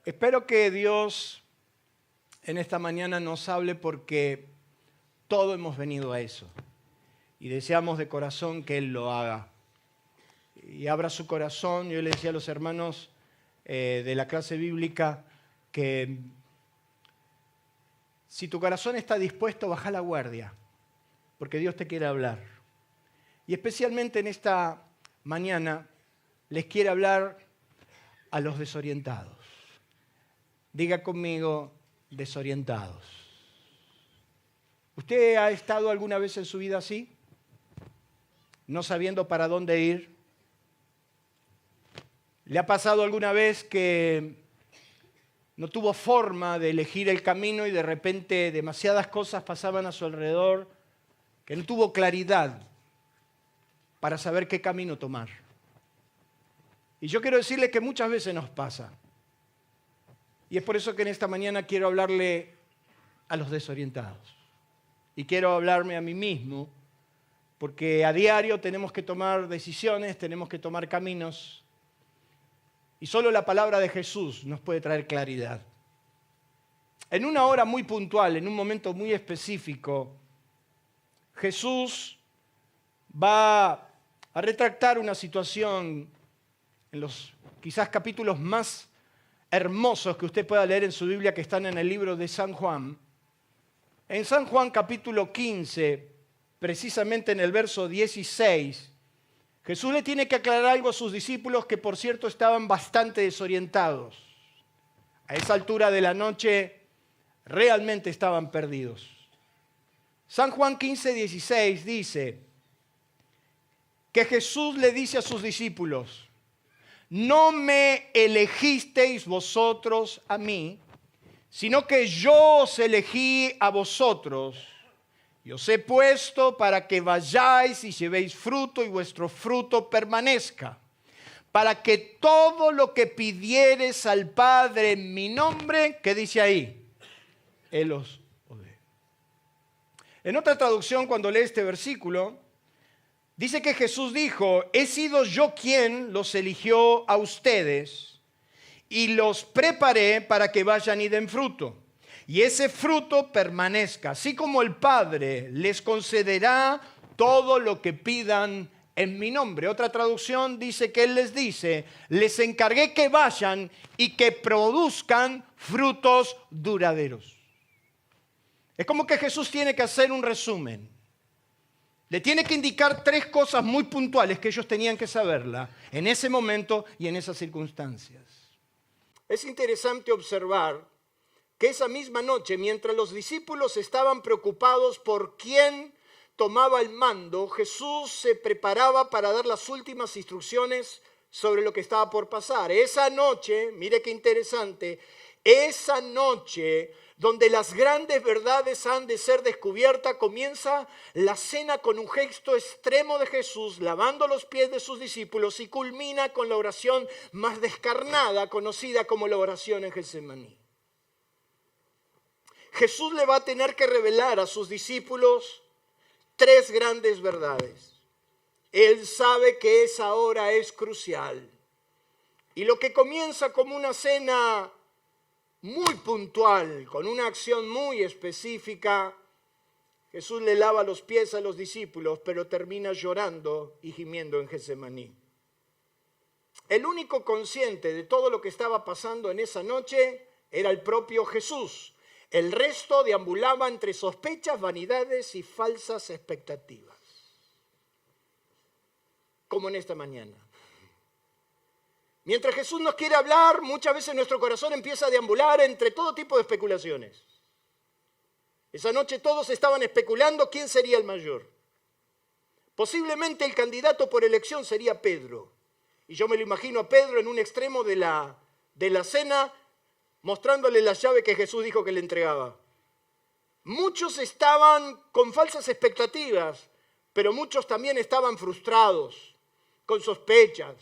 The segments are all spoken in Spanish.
Espero que Dios en esta mañana nos hable porque todos hemos venido a eso y deseamos de corazón que Él lo haga. Y abra su corazón. Yo le decía a los hermanos de la clase bíblica que si tu corazón está dispuesto, baja la guardia, porque Dios te quiere hablar. Y especialmente en esta mañana les quiere hablar a los desorientados. Diga conmigo, desorientados. ¿Usted ha estado alguna vez en su vida así? No sabiendo para dónde ir. ¿Le ha pasado alguna vez que no tuvo forma de elegir el camino y de repente demasiadas cosas pasaban a su alrededor, que no tuvo claridad para saber qué camino tomar? Y yo quiero decirle que muchas veces nos pasa. Y es por eso que en esta mañana quiero hablarle a los desorientados. Y quiero hablarme a mí mismo, porque a diario tenemos que tomar decisiones, tenemos que tomar caminos. Y solo la palabra de Jesús nos puede traer claridad. En una hora muy puntual, en un momento muy específico, Jesús va a retractar una situación en los quizás capítulos más hermosos que usted pueda leer en su Biblia, que están en el libro de San Juan. En San Juan capítulo 15, precisamente en el verso 16, Jesús le tiene que aclarar algo a sus discípulos que, por cierto, estaban bastante desorientados. A esa altura de la noche realmente estaban perdidos. San Juan 15, 16 dice que Jesús le dice a sus discípulos: no me elegisteis vosotros a mí, sino que yo os elegí a vosotros y os he puesto para que vayáis y llevéis fruto y vuestro fruto permanezca, para que todo lo que pidiereis al Padre en mi nombre, ¿qué dice ahí? Él os dé. En otra traducción, cuando lee este versículo, dice que Jesús dijo: he sido yo quien los eligió a ustedes y los preparé para que vayan y den fruto. Y ese fruto permanezca, así como el Padre les concederá todo lo que pidan en mi nombre. Otra traducción dice que Él les dice: les encargué que vayan y que produzcan frutos duraderos. Es como que Jesús tiene que hacer un resumen. Le tiene que indicar tres cosas muy puntuales que ellos tenían que saberla en ese momento y en esas circunstancias. Es interesante observar que esa misma noche, mientras los discípulos estaban preocupados por quién tomaba el mando, Jesús se preparaba para dar las últimas instrucciones sobre lo que estaba por pasar. Esa noche, mire qué interesante, esa noche donde las grandes verdades han de ser descubiertas, comienza la cena con un gesto extremo de Jesús lavando los pies de sus discípulos y culmina con la oración más descarnada, conocida como la oración en Getsemaní. Jesús le va a tener que revelar a sus discípulos tres grandes verdades. Él sabe que esa hora es crucial. Y lo que comienza como una cena muy puntual, con una acción muy específica, Jesús le lava los pies a los discípulos, pero termina llorando y gimiendo en Getsemaní. El único consciente de todo lo que estaba pasando en esa noche era el propio Jesús. El resto deambulaba entre sospechas, vanidades y falsas expectativas. Como en esta mañana. Mientras Jesús nos quiere hablar, muchas veces nuestro corazón empieza a deambular entre todo tipo de especulaciones. Esa noche todos estaban especulando quién sería el mayor. Posiblemente el candidato por elección sería Pedro. Y yo me lo imagino a Pedro en un extremo de la cena, mostrándole la llave que Jesús dijo que le entregaba. Muchos estaban con falsas expectativas, pero muchos también estaban frustrados, con sospechas.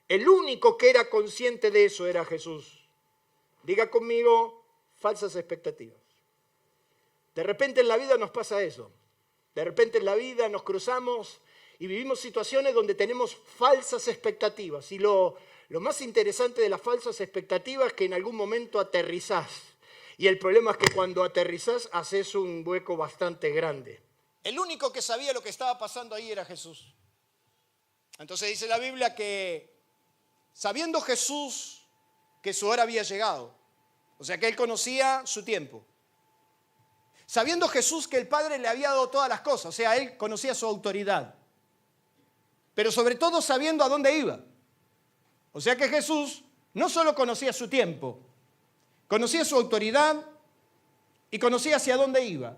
El único que era consciente de eso era Jesús. Diga conmigo, falsas expectativas. De repente en la vida nos pasa eso. De repente en la vida nos cruzamos Y vivimos situaciones donde tenemos falsas expectativas. Y lo más interesante de las falsas expectativas es que en algún momento aterrizás. Y el problema es que cuando aterrizás haces un hueco bastante grande. El único que sabía lo que estaba pasando ahí era Jesús. Entonces dice la Biblia que sabiendo Jesús que su hora había llegado, o sea que él conocía su tiempo. Sabiendo Jesús que el Padre le había dado todas las cosas, o sea, él conocía su autoridad. Pero sobre todo sabiendo a dónde iba. O sea que Jesús no solo conocía su tiempo, conocía su autoridad y conocía hacia dónde iba.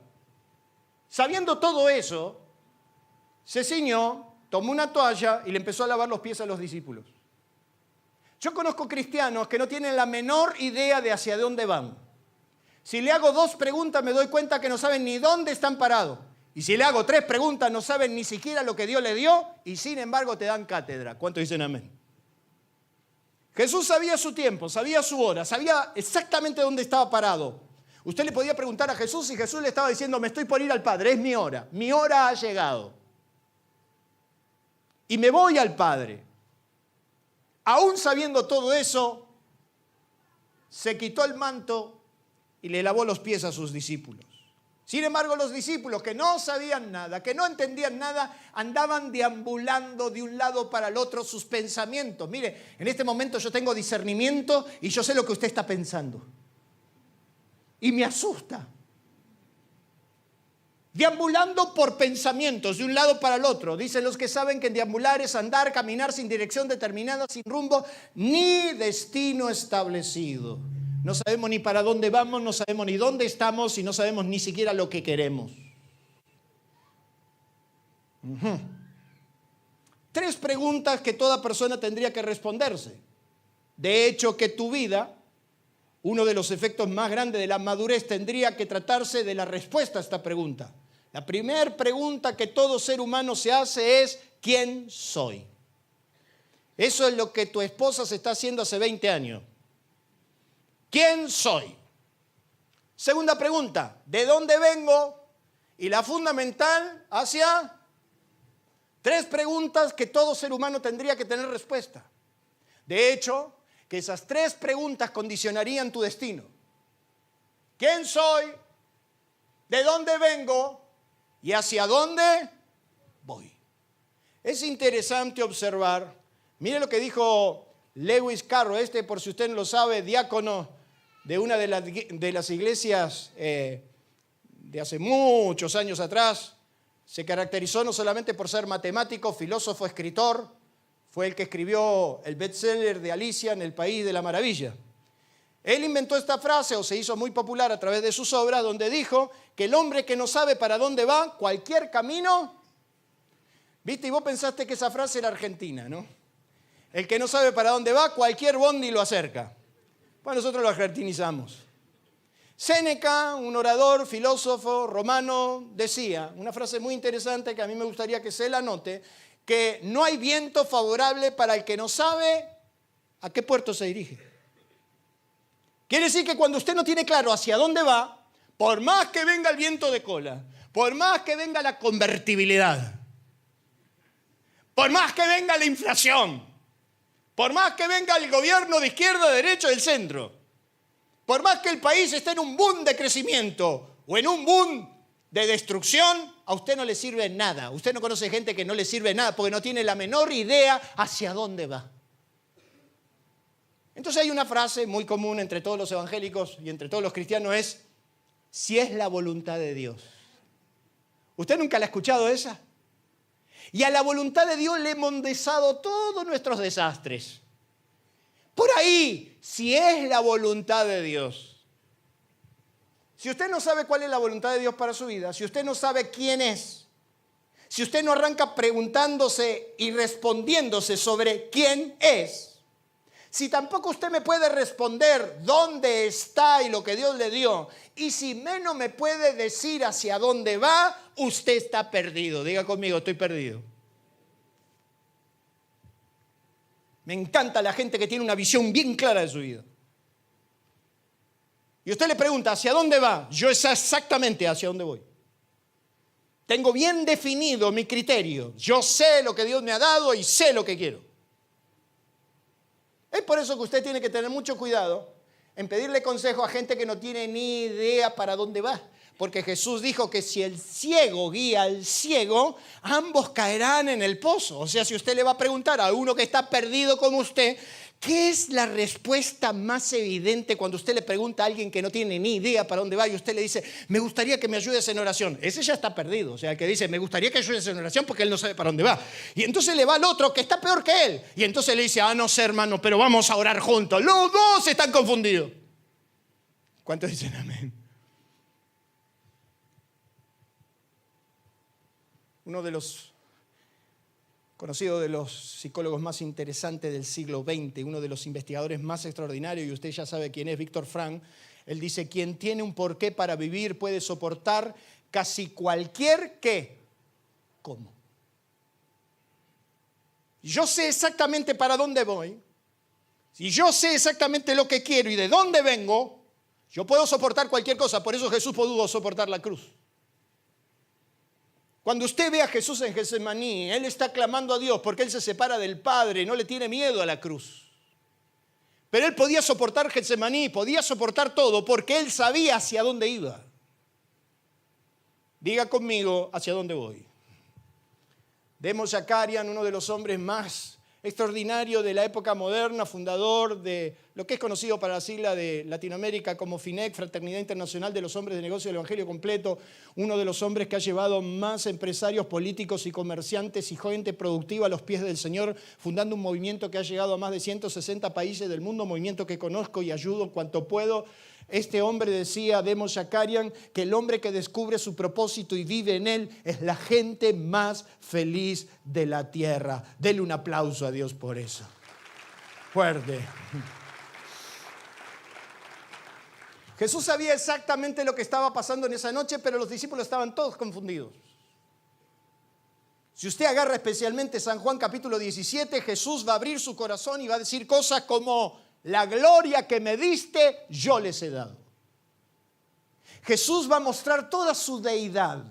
Sabiendo todo eso, se ciñó, tomó una toalla y le empezó a lavar los pies a los discípulos. Yo conozco cristianos que no tienen la menor idea de hacia dónde van. Si le hago 2 preguntas me doy cuenta que no saben ni dónde están parados. Y si le hago 3 preguntas no saben ni siquiera lo que Dios le dio y sin embargo te dan cátedra. ¿Cuántos dicen amén? Jesús sabía su tiempo, sabía su hora, sabía exactamente dónde estaba parado. Usted le podía preguntar a Jesús y Jesús le estaba diciendo, me estoy por ir al Padre, es mi hora ha llegado. Y me voy al Padre. Aún sabiendo todo eso, se quitó el manto y le lavó los pies a sus discípulos. Sin embargo, los discípulos que no sabían nada, que no entendían nada, andaban deambulando de un lado para el otro sus pensamientos. Mire, en este momento yo tengo discernimiento y yo sé lo que usted está pensando. Y me asusta. Deambulando por pensamientos de un lado para el otro. Dicen los que saben que deambular es andar, caminar sin dirección determinada, sin rumbo, ni destino establecido. No sabemos ni para dónde vamos, no sabemos ni dónde estamos y no sabemos ni siquiera lo que queremos. 3 preguntas que toda persona tendría que responderse. De hecho, que tu vida, uno de los efectos más grandes de la madurez, tendría que tratarse de la respuesta a esta pregunta. La primera pregunta que todo ser humano se hace es, ¿quién soy? Eso es lo que tu esposa se está haciendo hace 20 años. ¿Quién soy? Segunda pregunta, ¿de dónde vengo? Y la fundamental, hacia 3 preguntas que todo ser humano tendría que tener respuesta. De hecho, que esas 3 preguntas condicionarían tu destino. ¿Quién soy? ¿De dónde vengo? ¿Y hacia dónde voy? Es interesante observar, mire lo que dijo Lewis Carroll, por si usted no lo sabe, diácono de una de las iglesias de hace muchos años atrás. Se caracterizó no solamente por ser matemático, filósofo, escritor, fue el que escribió el bestseller de Alicia en el País de la Maravilla. Él inventó esta frase, o se hizo muy popular a través de sus obras, donde dijo que el hombre que no sabe para dónde va, cualquier camino, ¿viste? Y vos pensaste que esa frase era argentina, ¿no? El que no sabe para dónde va, cualquier bondi lo acerca. Pues nosotros lo argentinizamos. Séneca, un orador, filósofo romano, decía, una frase muy interesante que a mí me gustaría que se la anote, que no hay viento favorable para el que no sabe a qué puerto se dirige. Quiere decir que cuando usted no tiene claro hacia dónde va, por más que venga el viento de cola, por más que venga la convertibilidad, por más que venga la inflación, por más que venga el gobierno de izquierda, derecha, del centro, por más que el país esté en un boom de crecimiento o en un boom de destrucción, a usted no le sirve nada. Usted no conoce gente que no le sirve nada porque no tiene la menor idea hacia dónde va. Entonces hay una frase muy común entre todos los evangélicos y entre todos los cristianos es, si es la voluntad de Dios. ¿Usted nunca la ha escuchado esa? Y a la voluntad de Dios le hemos endosado todos nuestros desastres. Por ahí, si es la voluntad de Dios. Si usted no sabe cuál es la voluntad de Dios para su vida, si usted no sabe quién es, si usted no arranca preguntándose y respondiéndose sobre quién es, si tampoco usted me puede responder dónde está y lo que Dios le dio, y si menos me puede decir hacia dónde va, usted está perdido. Diga conmigo, estoy perdido. Me encanta la gente que tiene una visión bien clara de su vida. Y usted le pregunta, ¿hacia dónde va? Yo sé exactamente hacia dónde voy. Tengo bien definido mi criterio. Yo sé lo que Dios me ha dado y sé lo que quiero. Es por eso que usted tiene que tener mucho cuidado en pedirle consejo a gente que no tiene ni idea para dónde va. Porque Jesús dijo que si el ciego guía al ciego, ambos caerán en el pozo. O sea, si usted le va a preguntar a uno que está perdido como usted, ¿qué es la respuesta más evidente cuando usted le pregunta a alguien que no tiene ni idea para dónde va y usted le dice, me gustaría que me ayudes en oración? Ese ya está perdido. O sea, el que dice, me gustaría que ayudes en oración porque él no sabe para dónde va. Y entonces le va al otro que está peor que él. Y entonces le dice, no sé, hermano, pero vamos a orar juntos. Los dos están confundidos. ¿Cuántos dicen amén? Uno de los conocido de los psicólogos más interesantes del siglo XX, uno de los investigadores más extraordinarios, y usted ya sabe quién es, Víctor Frank, él dice, quien tiene un porqué para vivir puede soportar casi cualquier ¿qué? ¿Cómo? Yo sé exactamente para dónde voy, si yo sé exactamente lo que quiero y de dónde vengo, yo puedo soportar cualquier cosa. Por eso Jesús pudo soportar la cruz. Cuando usted ve a Jesús en Getsemaní, Él está clamando a Dios porque Él se separa del Padre, no le tiene miedo a la cruz. Pero Él podía soportar Getsemaní, podía soportar todo porque Él sabía hacia dónde iba. Diga conmigo, ¿hacia dónde voy? Demos Shakarian, uno de los hombres más extraordinarios de la época moderna, fundador de lo que es conocido para la sigla de Latinoamérica como FINEC, Fraternidad Internacional de los Hombres de Negocio del Evangelio Completo, uno de los hombres que ha llevado más empresarios políticos y comerciantes y gente productiva a los pies del Señor, fundando un movimiento que ha llegado a más de 160 países del mundo, movimiento que conozco y ayudo en cuanto puedo. Este hombre decía, Demos Shakarian, que el hombre que descubre su propósito y vive en él es la gente más feliz de la tierra. Dele un aplauso a Dios por eso. Fuerte. Jesús sabía exactamente lo que estaba pasando en esa noche, pero los discípulos estaban todos confundidos. Si usted agarra especialmente San Juan capítulo 17, Jesús va a abrir su corazón y va a decir cosas como, la gloria que me diste, yo les he dado. Jesús va a mostrar toda su deidad,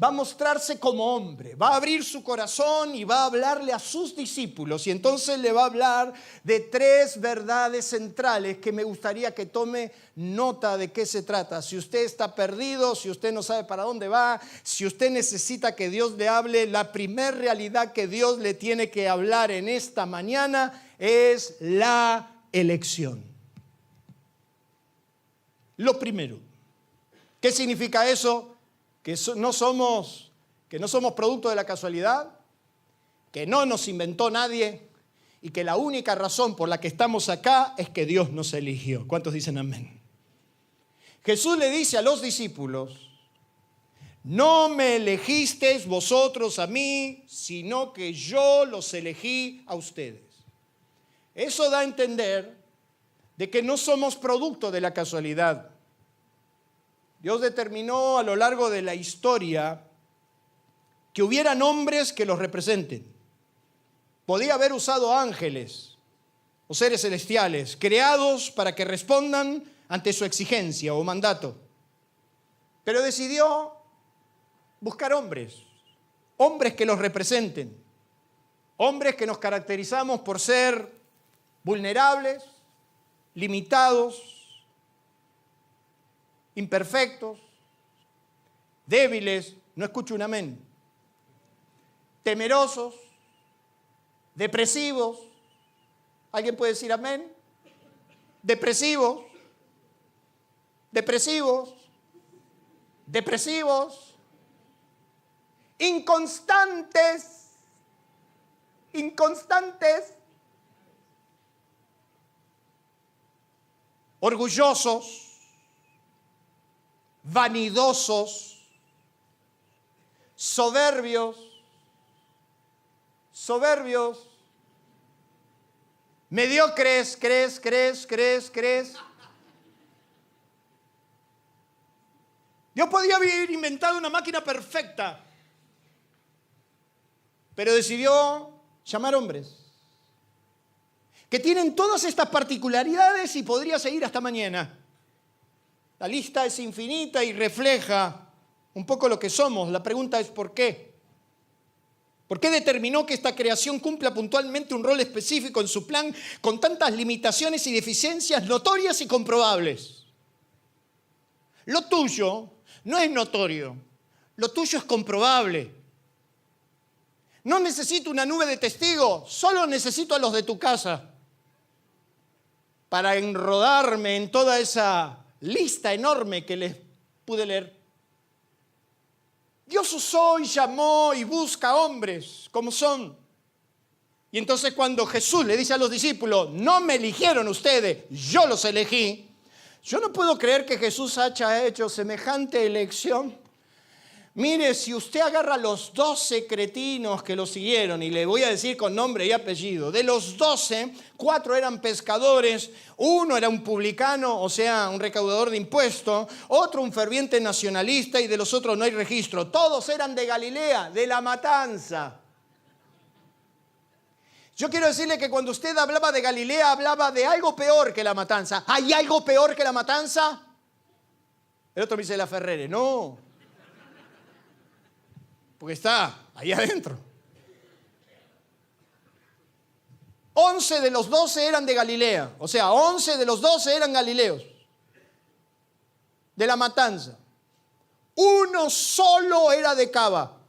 va a mostrarse como hombre, va a abrir su corazón y va a hablarle a sus discípulos. Y entonces le va a hablar de tres verdades centrales que me gustaría que tome nota de qué se trata. Si usted está perdido, si usted no sabe para dónde va, si usted necesita que Dios le hable, la primera realidad que Dios le tiene que hablar en esta mañana es la elección. Lo primero. ¿Qué significa eso? Que no somos producto de la casualidad, que no nos inventó nadie y que la única razón por la que estamos acá es que Dios nos eligió. ¿Cuántos dicen amén? Jesús le dice a los discípulos, no me elegisteis vosotros a mí, sino que yo los elegí a ustedes. Eso da a entender de que no somos producto de la casualidad. Dios determinó a lo largo de la historia que hubieran hombres que los representen. Podía haber usado ángeles o seres celestiales creados para que respondan ante su exigencia o mandato. Pero decidió buscar hombres que los representen. Hombres que nos caracterizamos por ser vulnerables, limitados, imperfectos, débiles, no escucho un amén, temerosos, depresivos. ¿Alguien puede decir amén? Depresivos, inconstantes, orgullosos, vanidosos, soberbios, mediocres, crees. Dios podía haber inventado una máquina perfecta, pero decidió llamar hombres que tienen todas estas particularidades y podría seguir hasta mañana. La lista es infinita y refleja un poco lo que somos. La pregunta es ¿por qué? ¿Por qué determinó que esta creación cumpla puntualmente un rol específico en su plan con tantas limitaciones y deficiencias notorias y comprobables? Lo tuyo no es notorio, lo tuyo es comprobable. No necesito una nube de testigos, solo necesito a los de tu casa para enrodarme en toda esa lista enorme que les pude leer. Dios usó y llamó y busca hombres como son. Y entonces cuando Jesús le dice a los discípulos, no me eligieron ustedes, yo los elegí. Yo no puedo creer que Jesús haya hecho semejante elección. Mire, si usted agarra los 12 cretinos que lo siguieron, y le voy a decir con nombre y apellido, de los 12, 4 eran pescadores, 1 era un publicano, o sea, un recaudador de impuestos, otro un ferviente nacionalista y de los otros no hay registro. Todos eran de Galilea, de la Matanza. Yo quiero decirle que cuando usted hablaba de Galilea, hablaba de algo peor que la Matanza. ¿Hay algo peor que la Matanza? El otro me dice la Ferrere, no. Porque está ahí adentro. 11 de los 12 eran de Galilea. O sea, 11 de los 12 eran galileos. De la Matanza. 1 solo era de Cava.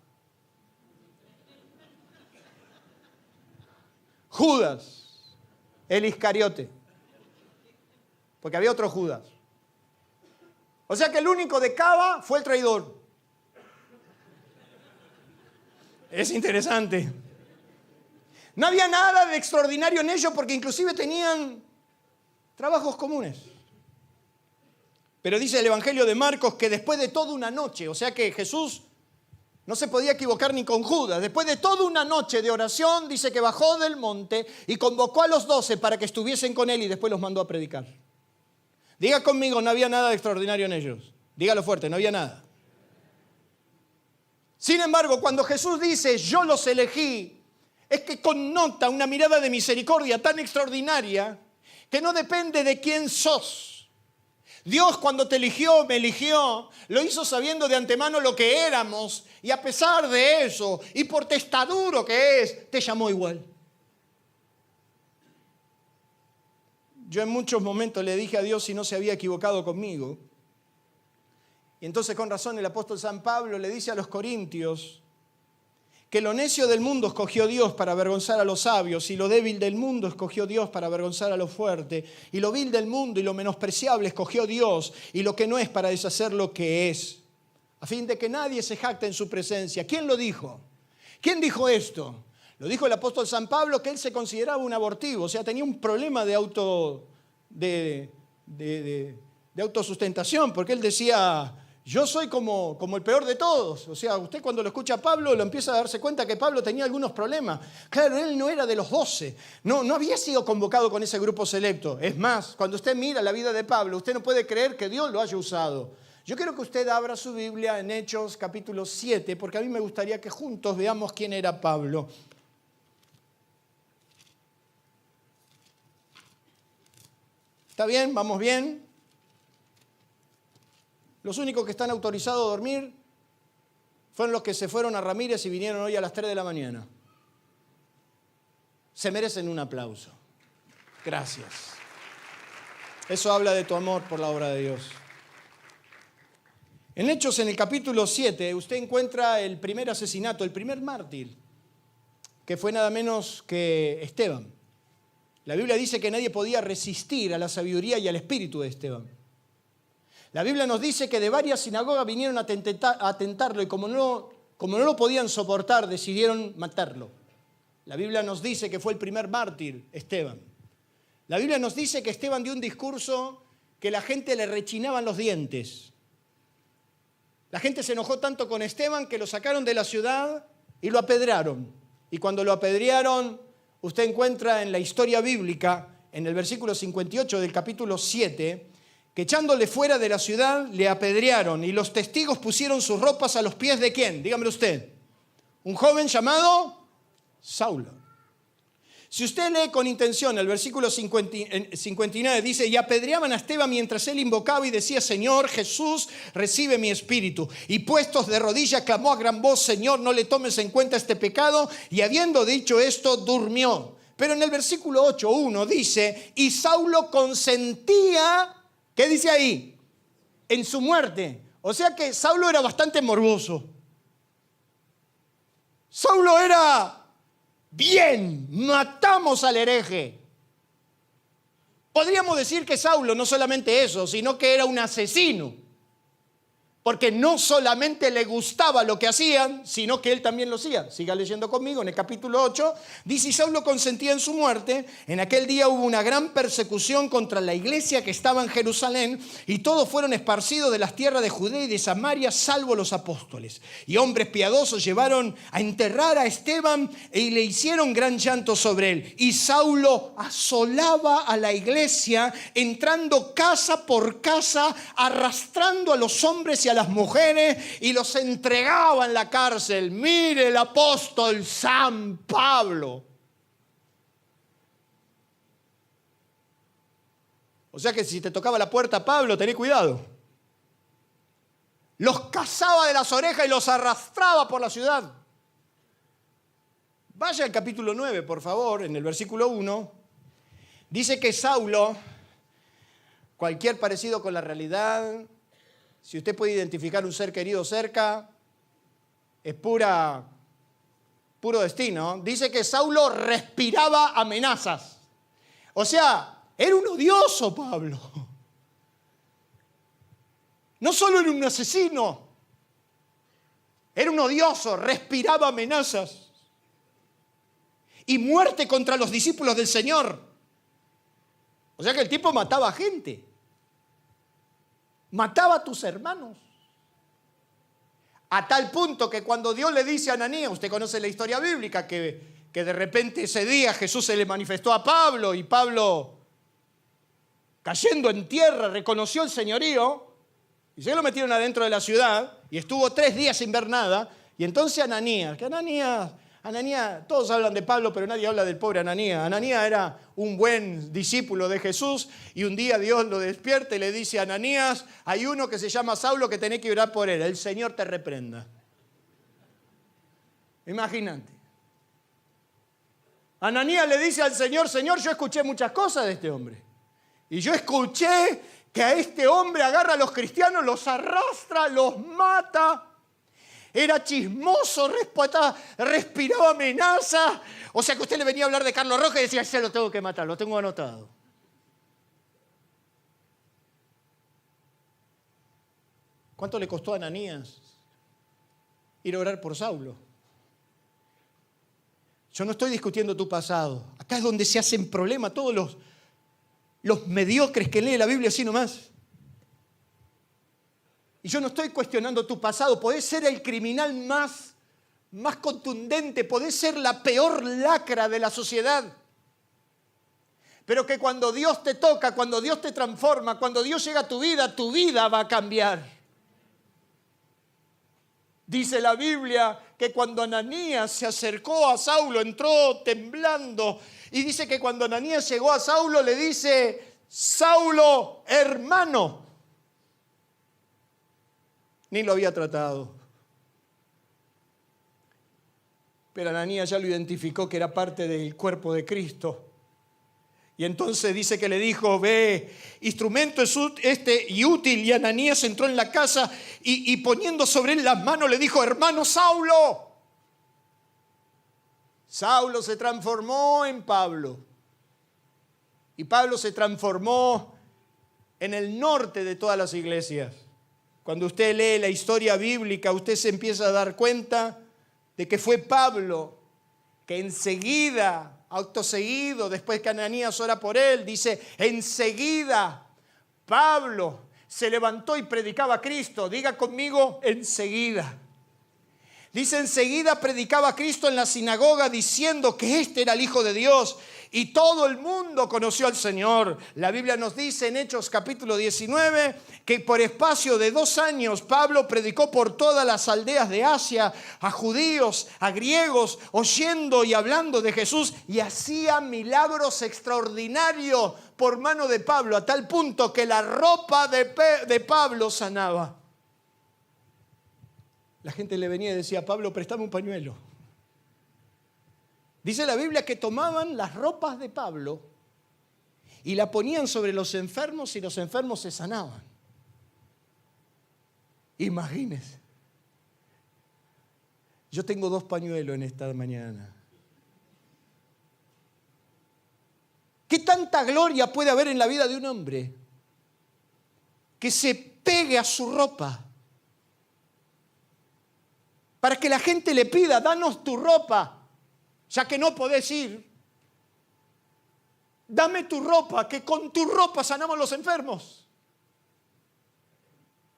Judas, el Iscariote. Porque había otro Judas. O sea que el único de Cava fue el traidor. Es interesante. No había nada de extraordinario en ellos porque inclusive tenían trabajos comunes. Pero dice el Evangelio de Marcos que después de toda una noche, o sea que Jesús no se podía equivocar ni con Judas, después de toda una noche de oración, dice que bajó del monte y convocó a los 12 para que estuviesen con él y después los mandó a predicar. Diga conmigo, no había nada de extraordinario en ellos. Dígalo fuerte, no había nada. Sin embargo, cuando Jesús dice, yo los elegí, es que connota una mirada de misericordia tan extraordinaria que no depende de quién sos. Dios cuando te eligió, me eligió, lo hizo sabiendo de antemano lo que éramos y a pesar de eso, y por testaduro que es, te llamó igual. Yo en muchos momentos le dije a Dios si no se había equivocado conmigo. Y entonces con razón el apóstol San Pablo le dice a los corintios que lo necio del mundo escogió Dios para avergonzar a los sabios y lo débil del mundo escogió Dios para avergonzar a lo fuerte y lo vil del mundo y lo menospreciable escogió Dios y lo que no es para deshacer lo que es, a fin de que nadie se jacte en su presencia. ¿Quién lo dijo? ¿Quién dijo esto? Lo dijo el apóstol San Pablo, que él se consideraba un abortivo, o sea, tenía un problema de autosustentación, porque él decía, yo soy como el peor de todos. O sea, usted cuando lo escucha a Pablo, lo empieza a darse cuenta que Pablo tenía algunos problemas. Claro, él no era de los 12, no había sido convocado con ese grupo selecto. Es más, cuando usted mira la vida de Pablo, usted no puede creer que Dios lo haya usado. Yo quiero que usted abra su Biblia en Hechos capítulo 7, porque a mí me gustaría que juntos veamos quién era Pablo. ¿Está bien? ¿Vamos bien? Los únicos que están autorizados a dormir fueron los que se fueron a Ramírez y vinieron hoy a las 3 de la mañana. Se merecen un aplauso. Gracias. Eso habla de tu amor por la obra de Dios. En Hechos, en el capítulo 7, usted encuentra el primer asesinato, el primer mártir, que fue nada menos que Esteban. La Biblia dice que nadie podía resistir a la sabiduría y al espíritu de Esteban. La Biblia nos dice que de varias sinagogas vinieron a tentarlo y como no lo podían soportar, decidieron matarlo. La Biblia nos dice que fue el primer mártir, Esteban. La Biblia nos dice que Esteban dio un discurso que la gente le rechinaban los dientes. La gente se enojó tanto con Esteban que lo sacaron de la ciudad y lo apedrearon. Y cuando lo apedrearon, usted encuentra en la historia bíblica, en el versículo 58 del capítulo 7, que echándole fuera de la ciudad le apedrearon y los testigos pusieron sus ropas a los pies de ¿quién? Dígamelo usted. Un joven llamado Saulo. Si usted lee con intención el versículo 59, dice, y apedreaban a Esteban mientras él invocaba y decía, Señor Jesús, recibe mi espíritu. Y puestos de rodillas, clamó a gran voz, Señor, no le tomes en cuenta este pecado. Y habiendo dicho esto, durmió. Pero en el versículo 8:1 dice, y Saulo consentía, ¿qué dice ahí? En su muerte. O sea que Saulo era bastante morboso. Saulo era... Bien, matamos al hereje. Podríamos decir que Saulo no solamente eso, sino que era un asesino. Porque no solamente le gustaba lo que hacían, sino que él también lo hacía. Siga leyendo conmigo en el capítulo 8. Dice, y Saulo consentía en su muerte. En aquel día hubo una gran persecución contra la iglesia que estaba en Jerusalén, y todos fueron esparcidos de las tierras de Judea y de Samaria, salvo los apóstoles. Y hombres piadosos llevaron a enterrar a Esteban y le hicieron gran llanto sobre él. Y Saulo asolaba a la iglesia, entrando casa por casa, arrastrando a los hombres y a las mujeres, y los entregaba en la cárcel. Mire el apóstol San Pablo. O sea que si te tocaba la puerta Pablo, tené cuidado. Los cazaba de las orejas y los arrastraba por la ciudad. Vaya al capítulo 9, por favor, en el versículo 1. Dice que Saulo, cualquier parecido con la realidad, si usted puede identificar un ser querido cerca, es puro destino. Dice que Saulo respiraba amenazas. O sea, era un odioso Pablo. No solo era un asesino, era un odioso, respiraba amenazas. Y muerte contra los discípulos del Señor. O sea que el tipo mataba gente. Mataba a tus hermanos. A tal punto que cuando Dios le dice a Ananías, usted conoce la historia bíblica, que de repente ese día Jesús se le manifestó a Pablo, y Pablo, cayendo en tierra, reconoció el señorío, y se lo metieron adentro de la ciudad, y estuvo 3 días sin ver nada. Y entonces Ananías, todos hablan de Pablo, pero nadie habla del pobre Ananías. Ananías era un buen discípulo de Jesús, y un día Dios lo despierta y le dice a Ananías, hay uno que se llama Saulo que tenés que orar por él, el Señor te reprenda. Imagínate. Ananías le dice al Señor, Señor, yo escuché muchas cosas de este hombre. Y yo escuché que a este hombre agarra a los cristianos, los arrastra, los mata. Era chismoso, respiraba amenaza. O sea que usted le venía a hablar de Carlos Rojas y decía, ese lo tengo que matar, lo tengo anotado. ¿Cuánto le costó a Ananías ir a orar por Saulo? Yo no estoy discutiendo tu pasado. Acá es donde se hacen problemas todos los mediocres que leen la Biblia así nomás. Y yo no estoy cuestionando tu pasado. Podés ser el criminal más contundente, podés ser la peor lacra de la sociedad. Pero que cuando Dios te toca, cuando Dios te transforma, cuando Dios llega a tu vida va a cambiar. Dice la Biblia que cuando Ananías se acercó a Saulo, entró temblando. Y dice que cuando Ananías llegó a Saulo, le dice, Saulo, hermano. Ni lo había tratado. Pero Ananías ya lo identificó que era parte del cuerpo de Cristo. Y entonces dice que le dijo, ve, instrumento es y útil. Y Ananías entró en la casa y poniendo sobre él las manos le dijo, hermano Saulo. Saulo se transformó en Pablo. Y Pablo se transformó en el norte de todas las iglesias. Cuando usted lee la historia bíblica, usted se empieza a dar cuenta de que fue Pablo que enseguida, acto seguido, después que Ananías ora por él, dice, enseguida Pablo se levantó y predicaba a Cristo. Diga conmigo, enseguida. Dice, enseguida predicaba a Cristo en la sinagoga diciendo que este era el Hijo de Dios. Y todo el mundo conoció al Señor. La Biblia nos dice en Hechos capítulo 19 que por espacio de 2 años Pablo predicó por todas las aldeas de Asia a judíos, a griegos, oyendo y hablando de Jesús, y hacía milagros extraordinarios por mano de Pablo, a tal punto que la ropa de Pablo sanaba. La gente le venía y decía, Pablo, préstame un pañuelo. Dice la Biblia que tomaban las ropas de Pablo y la ponían sobre los enfermos y los enfermos se sanaban. Imagínense. Yo tengo 2 pañuelos en esta mañana. ¿Qué tanta gloria puede haber en la vida de un hombre que se pegue a su ropa para que la gente le pida, danos tu ropa? Ya que no podés ir, dame tu ropa, que con tu ropa sanamos los enfermos.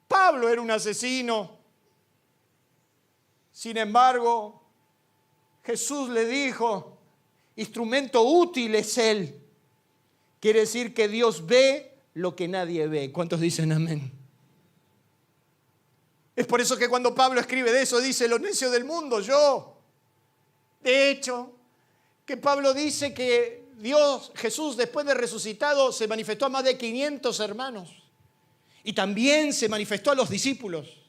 Pablo era un asesino. Sin embargo, Jesús le dijo, instrumento útil es él. Quiere decir que Dios ve lo que nadie ve. ¿Cuántos dicen amén? Es por eso que cuando Pablo escribe de eso, dice, los necios del mundo, yo. De hecho, que Pablo dice que Jesús, después de resucitado, se manifestó a más de 500 hermanos. Y también se manifestó a los discípulos.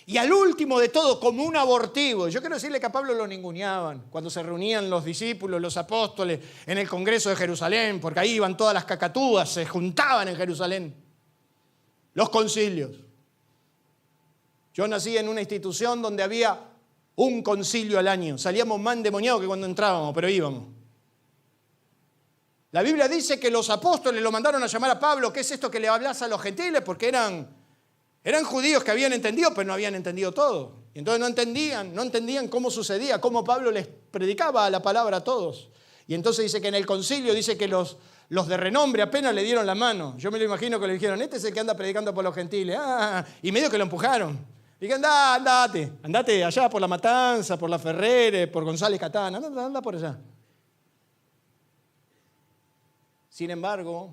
Y al último de todo, como un abortivo. Yo quiero decirle que a Pablo lo ninguneaban cuando se reunían los discípulos, los apóstoles, en el Congreso de Jerusalén, porque ahí iban todas las cacatúas, se juntaban en Jerusalén. Los concilios. Yo nací en una institución donde había un concilio al año. Salíamos más endemoniados que cuando entrábamos, pero íbamos. La Biblia dice que los apóstoles lo mandaron a llamar a Pablo. ¿Qué es esto que le hablas a los gentiles? Porque eran judíos que habían entendido, pero no habían entendido todo. Y entonces no entendían cómo sucedía, cómo Pablo les predicaba la palabra a todos. Y entonces dice que en el concilio dice que los de renombre apenas le dieron la mano. Yo me lo imagino que le dijeron, este es el que anda predicando por los gentiles. Y medio que lo empujaron. Dije, andate allá por La Matanza, por La Ferrere, por González Catán, anda por allá. Sin embargo,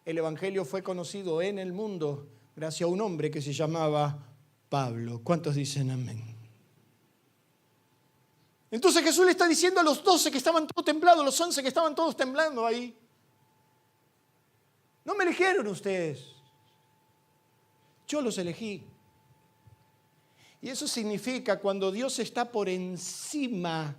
el Evangelio fue conocido en el mundo gracias a un hombre que se llamaba Pablo. ¿Cuántos dicen amén? Entonces Jesús le está diciendo a los 12 que estaban todos temblados, los 11 que estaban todos temblando ahí. No me eligieron ustedes, yo los elegí. Y eso significa cuando Dios está por encima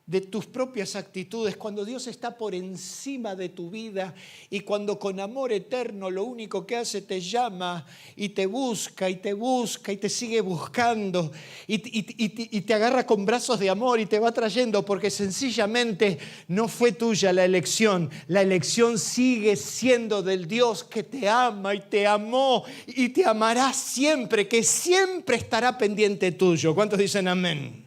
de tus propias actitudes, cuando Dios está por encima de tu vida y cuando con amor eterno lo único que hace te llama y te busca y te busca y te sigue buscando y te agarra con brazos de amor y te va trayendo porque sencillamente no fue tuya la elección sigue siendo del Dios que te ama y te amó y te amará siempre, que siempre estará pendiente tuyo. ¿Cuántos dicen amén?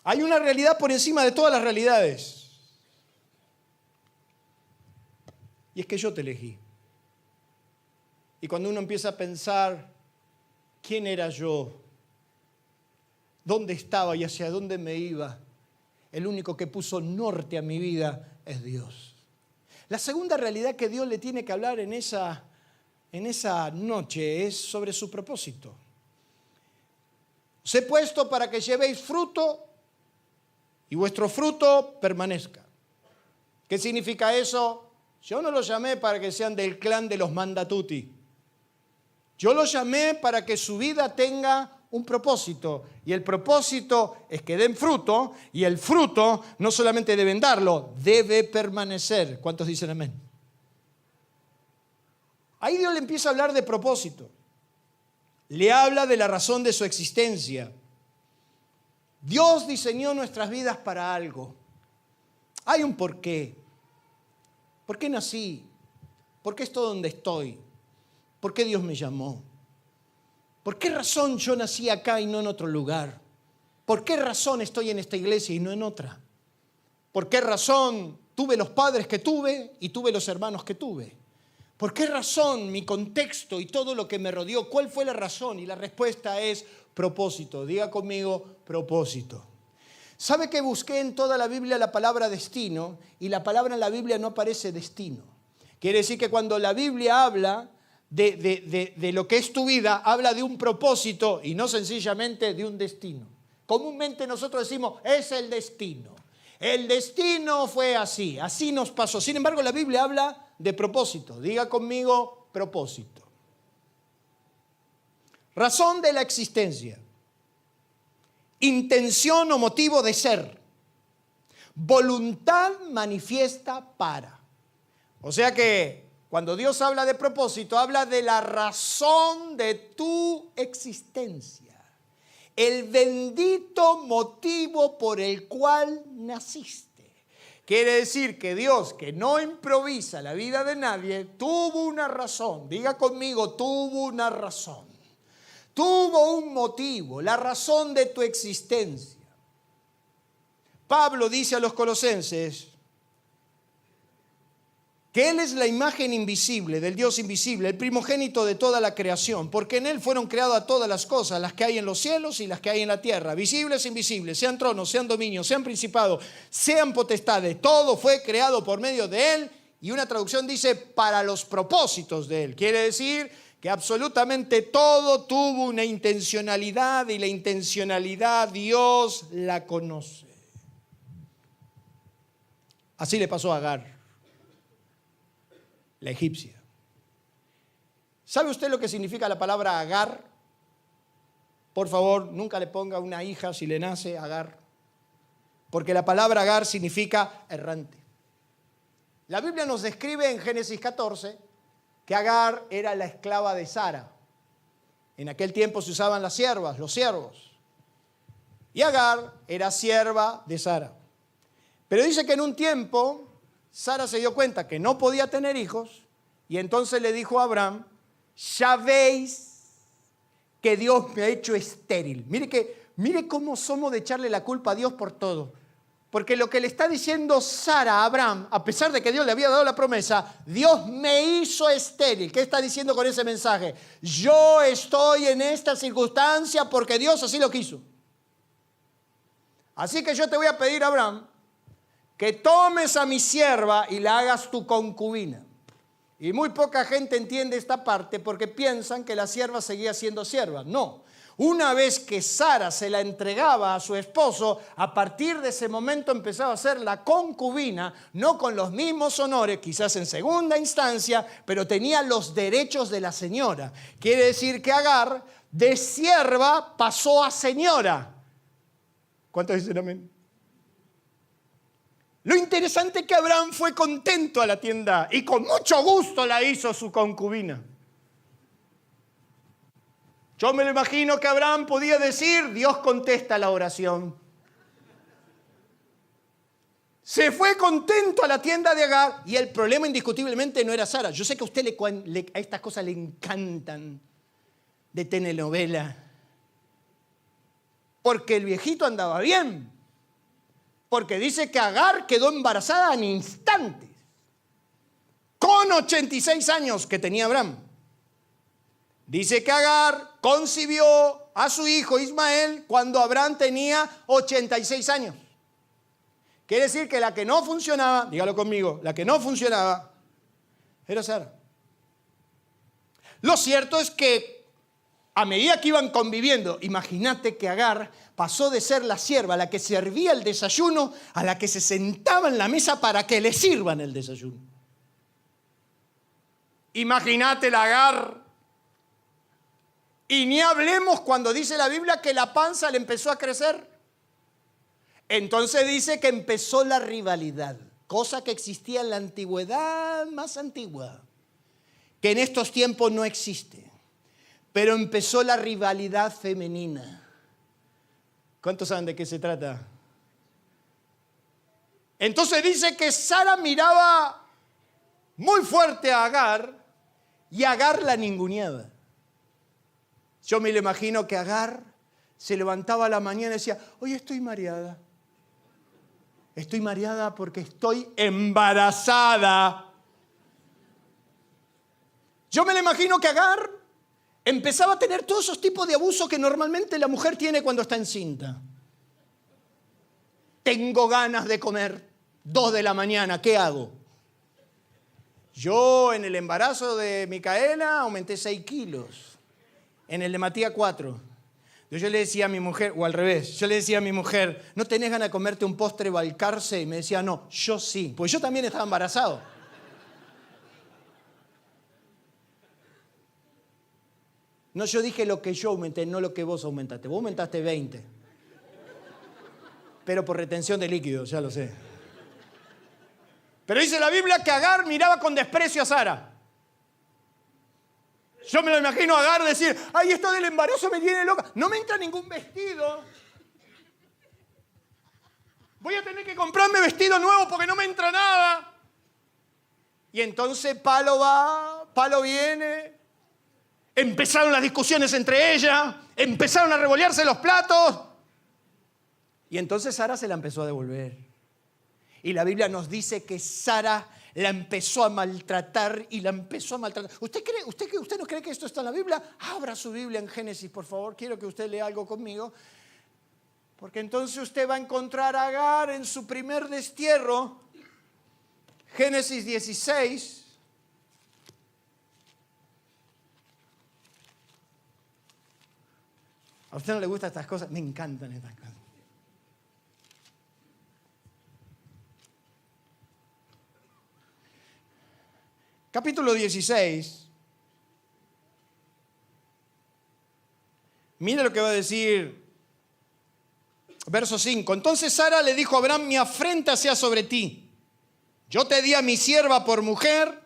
Hay una realidad por encima de todas las realidades. Y es que yo te elegí. Y cuando uno empieza a pensar, ¿quién era yo? ¿Dónde estaba y hacia dónde me iba? El único que puso norte a mi vida es Dios. La segunda realidad que Dios le tiene que hablar en esa noche es sobre su propósito. Os he puesto para que llevéis fruto y vuestro fruto permanezca. ¿Qué significa eso? Yo no los llamé para que sean del clan de los mandatuti. Yo los llamé para que su vida tenga un propósito. Y el propósito es que den fruto. Y el fruto no solamente deben darlo, debe permanecer. ¿Cuántos dicen amén? Ahí Dios le empieza a hablar de propósito. Le habla de la razón de su existencia. Dios diseñó nuestras vidas para algo. Hay un porqué. ¿Por qué nací? ¿Por qué estoy donde estoy? ¿Por qué Dios me llamó? ¿Por qué razón yo nací acá y no en otro lugar? ¿Por qué razón estoy en esta iglesia y no en otra? ¿Por qué razón tuve los padres que tuve y tuve los hermanos que tuve? ¿Por qué razón? Mi contexto y todo lo que me rodeó. ¿Cuál fue la razón? Y la respuesta es propósito. Diga conmigo, propósito. ¿Sabe que busqué en toda la Biblia la palabra destino? Y la palabra en la Biblia no aparece destino. Quiere decir que cuando la Biblia habla de lo que es tu vida, habla de un propósito y no sencillamente de un destino. Comúnmente nosotros decimos, es el destino. El destino fue así, así nos pasó. Sin embargo, la Biblia habla de propósito. Diga conmigo, propósito. Razón de la existencia. Intención o motivo de ser. Voluntad manifiesta para. O sea que cuando Dios habla de propósito, habla de la razón de tu existencia. El bendito motivo por el cual naciste. Quiere decir que Dios, que no improvisa la vida de nadie, tuvo una razón. Diga conmigo, tuvo una razón. Tuvo un motivo, la razón de tu existencia. Pablo dice a los colosenses que Él es la imagen invisible del Dios invisible, el primogénito de toda la creación, porque en Él fueron creadas todas las cosas, las que hay en los cielos y las que hay en la tierra, visibles e invisibles, sean tronos, sean dominios, sean principados, sean potestades, todo fue creado por medio de Él, y una traducción dice, para los propósitos de Él. Quiere decir que absolutamente todo tuvo una intencionalidad, y la intencionalidad Dios la conoce. Así le pasó a Agar, la egipcia. ¿Sabe usted lo que significa la palabra Agar? Por favor, nunca le ponga una hija si le nace Agar, porque la palabra Agar significa errante. La Biblia nos describe en Génesis 14 que Agar era la esclava de Sara. En aquel tiempo se usaban las siervas, los siervos. Y Agar era sierva de Sara. Pero dice que en un tiempo Sara se dio cuenta que no podía tener hijos y entonces le dijo a Abraham, ya veis que Dios me ha hecho estéril. Mire cómo somos de echarle la culpa a Dios por todo. Porque lo que le está diciendo Sara a Abraham, a pesar de que Dios le había dado la promesa, Dios me hizo estéril. ¿Qué está diciendo con ese mensaje? Yo estoy en esta circunstancia porque Dios así lo quiso. Así que yo te voy a pedir, Abraham, que tomes a mi sierva y la hagas tu concubina. Y muy poca gente entiende esta parte porque piensan que la sierva seguía siendo sierva. No. Una vez que Sara se la entregaba a su esposo, a partir de ese momento empezaba a ser la concubina, no con los mismos honores, quizás en segunda instancia, pero tenía los derechos de la señora. Quiere decir que Agar, de sierva, pasó a señora. ¿Cuántos dicen amén? Lo interesante es que Abraham fue contento a la tienda y con mucho gusto la hizo su concubina. Yo me lo imagino que Abraham podía decir, Dios contesta la oración. Se fue contento a la tienda de Agar y el problema indiscutiblemente no era Sara. Yo sé que a usted a estas cosas le encantan de telenovela. Porque el viejito andaba bien. Porque dice que Agar quedó embarazada en instantes. Con 86 años que tenía Abraham. Dice que Agar concibió a su hijo Ismael cuando Abraham tenía 86 años. Quiere decir que la que no funcionaba, dígalo conmigo, la que no funcionaba era Sara. Lo cierto es que a medida que iban conviviendo, imagínate que Agar pasó de ser la sierva, la que servía el desayuno, a la que se sentaba en la mesa para que le sirvan el desayuno. Imagínate la Agar. Y ni hablemos cuando dice la Biblia que la panza le empezó a crecer. Entonces dice que empezó la rivalidad, cosa que existía en la antigüedad más antigua, que en estos tiempos no existe. Pero empezó la rivalidad femenina. ¿Cuántos saben de qué se trata? Entonces dice que Sara miraba muy fuerte a Agar y Agar la ninguneaba. Yo me lo imagino que Agar se levantaba a la mañana y decía, hoy estoy mareada. Estoy mareada porque estoy embarazada. Yo me lo imagino que Agar empezaba a tener todos esos tipos de abusos que normalmente la mujer tiene cuando está encinta. Tengo ganas de comer, 2 de la mañana, ¿qué hago? Yo en el embarazo de Micaela aumenté 6 kilos, en el de Matías 4. Yo le decía a mi mujer, o al revés, yo le decía a mi mujer, ¿no tenés ganas de comerte un postre Balcarce? Y me decía, no, yo sí, porque yo también estaba embarazado. No, yo dije lo que yo aumenté, no lo que vos aumentaste. Vos aumentaste 20. Pero por retención de líquidos, ya lo sé. Pero dice la Biblia que Agar miraba con desprecio a Sara. Yo me lo imagino a Agar decir, ay, esto del embarazo me tiene loca. No me entra ningún vestido. Voy a tener que comprarme vestido nuevo porque no me entra nada. Y entonces palo va, palo viene. Empezaron las discusiones entre ellas, empezaron a revolearse los platos. Y entonces Sara se la empezó a devolver. Y la Biblia nos dice que Sara la empezó a maltratar y la empezó a maltratar. ¿Usted no cree que esto está en la Biblia? Abra su Biblia en Génesis, por favor. Quiero que usted lea algo conmigo. Porque entonces usted va a encontrar a Agar en su primer destierro. Génesis 16. ¿A usted no le gustan estas cosas? Me encantan estas cosas. Capítulo 16. Mira lo que va a decir. Verso 5. Entonces Sara le dijo a Abraham, mi afrenta sea sobre ti. Yo te di a mi sierva por mujer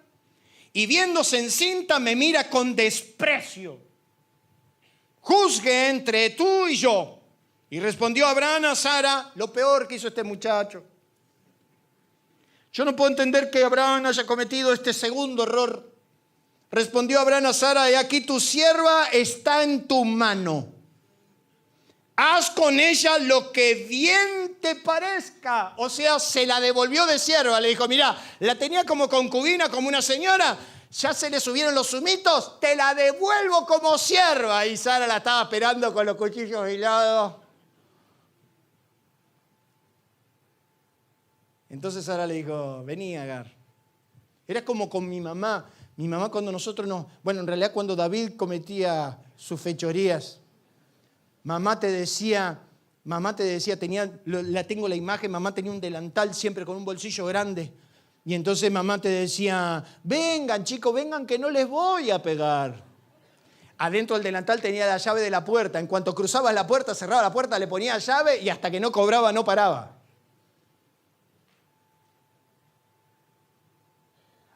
y viéndose encinta me mira con desprecio. Juzgue entre tú y yo. Y respondió Abraham a Sara, lo peor que hizo este muchacho. Yo no puedo entender que Abraham haya cometido este segundo error. Respondió Abraham a Sara, he aquí tu sierva está en tu mano. Haz con ella lo que bien te parezca. O sea, se la devolvió de sierva. Le dijo, mira, la tenía como concubina, como una señora. Ya se le subieron los humitos, te la devuelvo como sierva. Y Sara la estaba esperando con los cuchillos afilados. Entonces Sara le dijo, vení Agar. Era como con mi mamá. Mi mamá cuando nosotros nos... Bueno, en realidad cuando David cometía sus fechorías, mamá te decía, la tengo la imagen, mamá tenía un delantal siempre con un bolsillo grande. Y entonces mamá te decía, vengan chicos, vengan que no les voy a pegar. Adentro del delantal tenía la llave de la puerta. En cuanto cruzabas la puerta, cerraba la puerta, le ponía llave y hasta que no cobraba no paraba.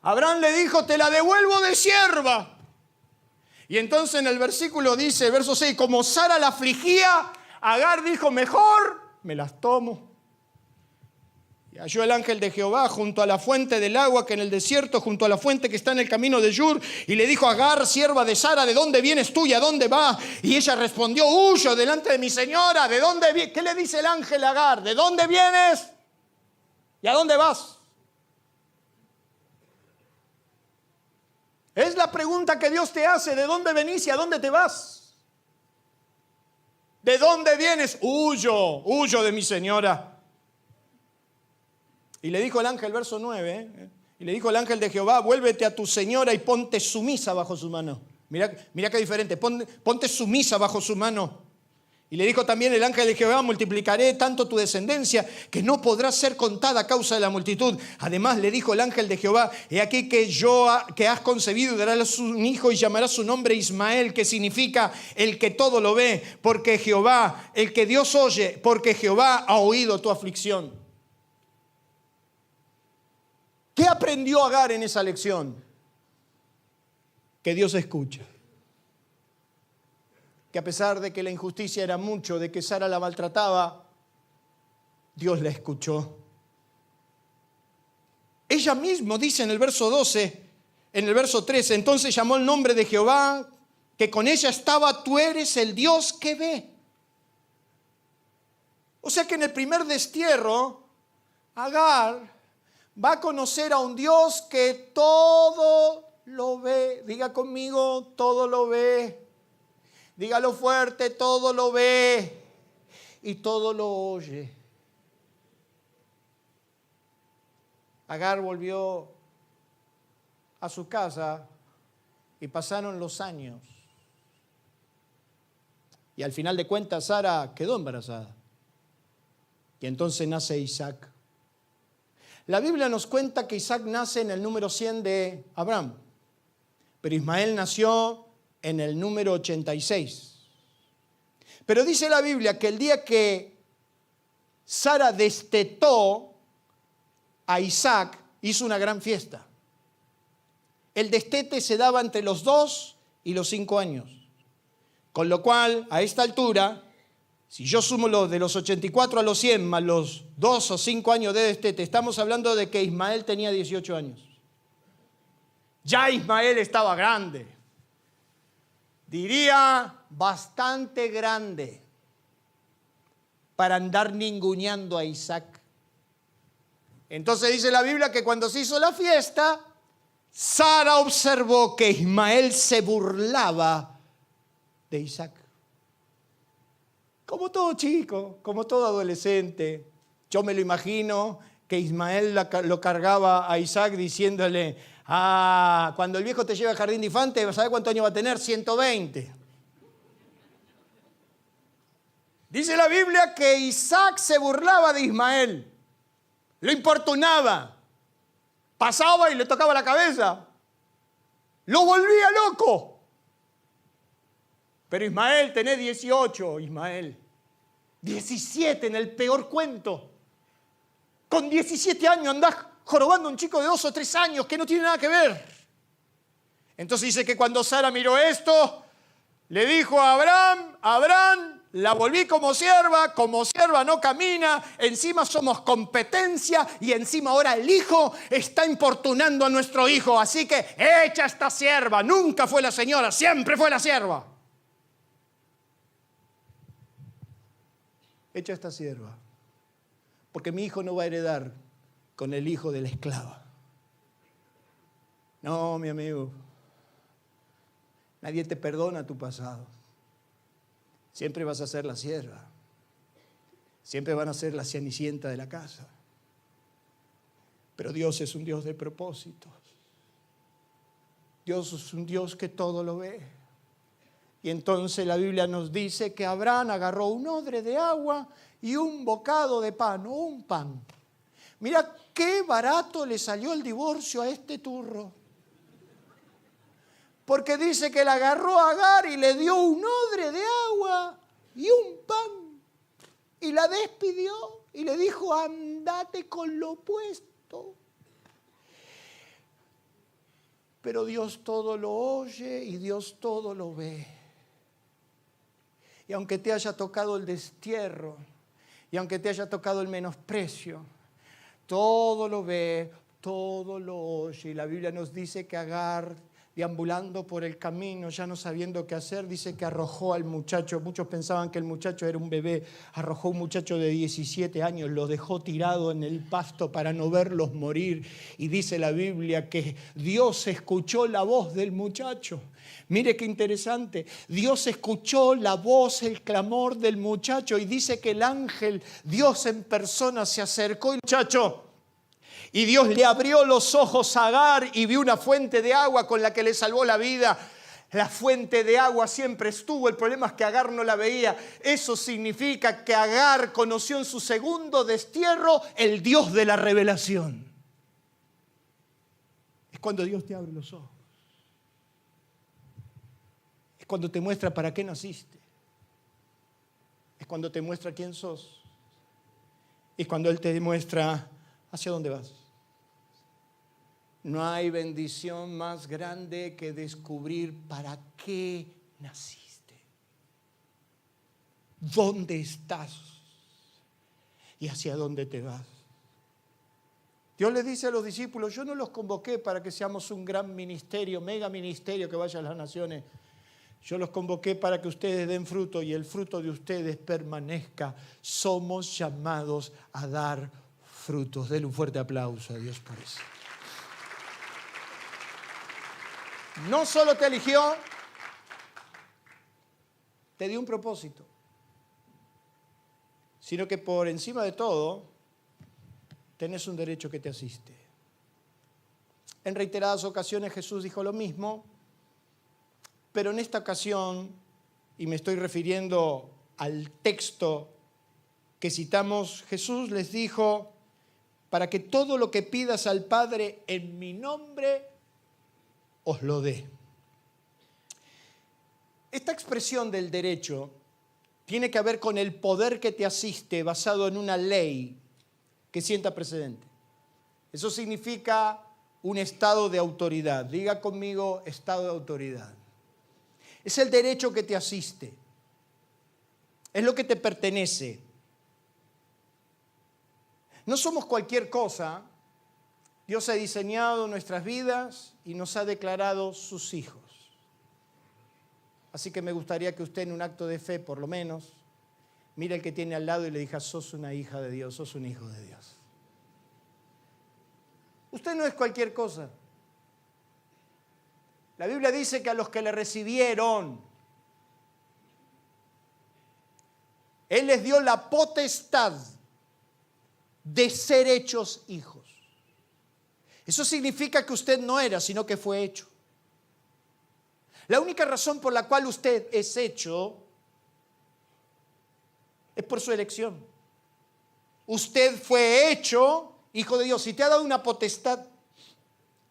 Abraham le dijo, te la devuelvo de sierva. Y entonces en el versículo dice, verso 6, como Sara la afligía, Agar dijo, mejor me las tomo. Y halló el ángel de Jehová junto a la fuente del agua que en el desierto, junto a la fuente que está en el camino de Shur, y le dijo a Agar, sierva de Sara, ¿de dónde vienes tú y a dónde vas? Y ella respondió, huyo delante de mi señora. ¿De dónde vienes? ¿Qué le dice el ángel a Agar? ¿De dónde vienes? ¿Y a dónde vas? Es la pregunta que Dios te hace, ¿de dónde venís y a dónde te vas? ¿De dónde vienes? Huyo de mi señora. Y le dijo el ángel, verso 9, y le dijo el ángel de Jehová, vuélvete a tu señora y ponte sumisa bajo su mano. Mira qué diferente, ponte sumisa bajo su mano. Y le dijo también el ángel de Jehová, multiplicaré tanto tu descendencia que no podrá ser contada a causa de la multitud. Además le dijo el ángel de Jehová, he aquí que has concebido y darás un hijo y llamarás su nombre Ismael, que significa el que todo lo ve, porque Jehová, el que Dios oye, porque Jehová ha oído tu aflicción. ¿Qué aprendió Agar en esa lección? Que Dios escucha. Que a pesar de que la injusticia era mucho, de que Sara la maltrataba, Dios la escuchó. Ella misma dice en el verso 12, en el verso 13, entonces llamó el nombre de Jehová, que con ella estaba, tú eres el Dios que ve. O sea que en el primer destierro, Agar va a conocer a un Dios que todo lo ve. Diga conmigo, todo lo ve. Dígalo fuerte, todo lo ve y todo lo oye. Agar volvió a su casa y pasaron los años. Y al final de cuentas Sara quedó embarazada. Y entonces nace Isaac. La Biblia nos cuenta que Isaac nace en el número 100 de Abraham, pero Ismael nació en el número 86. Pero dice la Biblia que el día que Sara destetó a Isaac, hizo una gran fiesta. El destete se daba entre los 2 y los 5 años. Con lo cual, a esta altura, si yo sumo lo de los 84 a los 100 más los 2 o 5 años de destete, estamos hablando de que Ismael tenía 18 años. Ya Ismael estaba grande. Diría bastante grande para andar ninguneando a Isaac. Entonces dice la Biblia que cuando se hizo la fiesta, Sara observó que Ismael se burlaba de Isaac. Como todo chico, como todo adolescente, yo me lo imagino que Ismael lo cargaba a Isaac diciéndole: cuando el viejo te lleve al jardín de infantes, ¿sabes cuántos años va a tener? 120. Dice la Biblia que Isaac se burlaba de Ismael, lo importunaba, pasaba y le tocaba la cabeza, lo volvía loco. Pero Ismael, tenés 18, Ismael. 17 en el peor cuento. Con 17 años andás jorobando a un chico de 2 o 3 años que no tiene nada que ver. Entonces dice que cuando Sara miró esto, le dijo a Abraham, la volví como sierva no camina, encima somos competencia y encima ahora el hijo está importunando a nuestro hijo. Así que echa esta sierva, nunca fue la señora, siempre fue la sierva. Echa esta sierva, porque mi hijo no va a heredar con el hijo de la esclava. No, mi amigo, nadie te perdona tu pasado. Siempre vas a ser la sierva, siempre van a ser la cenicienta de la casa. Pero Dios es un Dios de propósitos. Dios es un Dios que todo lo ve. Y entonces la Biblia nos dice que Abraham agarró un odre de agua y un bocado de pan, o un pan. Mira qué barato le salió el divorcio a este turro. Porque dice que la agarró a Agar y le dio un odre de agua y un pan. Y la despidió y le dijo: andate con lo puesto. Pero Dios todo lo oye y Dios todo lo ve. Y aunque te haya tocado el destierro, y aunque te haya tocado el menosprecio, todo lo ve, todo lo oye. Y la Biblia nos dice que Agar, deambulando por el camino, ya no sabiendo qué hacer, dice que arrojó al muchacho. Muchos pensaban que el muchacho era un bebé. Arrojó un muchacho de 17 años, lo dejó tirado en el pasto para no verlos morir. Y dice la Biblia que Dios escuchó la voz del muchacho. Mire qué interesante. Dios escuchó la voz, el clamor del muchacho, y dice que el ángel, Dios en persona, se acercó al muchacho. Y Dios le abrió los ojos a Agar y vio una fuente de agua con la que le salvó la vida. La fuente de agua siempre estuvo, el problema es que Agar no la veía. Eso significa que Agar conoció en su segundo destierro el Dios de la revelación. Es cuando Dios te abre los ojos. Es cuando te muestra para qué naciste. Es cuando te muestra quién sos. Es cuando Él te demuestra hacia dónde vas. No hay bendición más grande que descubrir para qué naciste, dónde estás y hacia dónde te vas. Dios le dice a los discípulos: yo no los convoqué para que seamos un gran ministerio, mega ministerio que vaya a las naciones. Yo los convoqué para que ustedes den fruto y el fruto de ustedes permanezca. Somos llamados a dar frutos. Denle un fuerte aplauso a Dios por eso. no solo te eligió, te dio un propósito, sino que por encima de todo, tenés un derecho que te asiste. En reiteradas ocasiones Jesús dijo lo mismo, pero en esta ocasión, y me estoy refiriendo al texto que citamos, Jesús les dijo, para que todo lo que pidas al Padre en mi nombre, os lo dé. Esta expresión del derecho tiene que ver con el poder que te asiste basado en una ley que sienta precedente. Eso significa un estado de autoridad. Diga conmigo, estado de autoridad. Es el derecho que te asiste. Es lo que te pertenece. No somos cualquier cosa. Dios ha diseñado nuestras vidas y nos ha declarado sus hijos. Así que me gustaría que usted en un acto de fe, por lo menos, mire al que tiene al lado y le diga, sos una hija de Dios, sos un hijo de Dios. Usted no es cualquier cosa. La Biblia dice que a los que le recibieron, Él les dio la potestad de ser hechos hijos. Eso significa que usted no era, sino que fue hecho. La única razón por la cual usted es hecho es por su elección. Usted fue hecho hijo de Dios y te ha dado una potestad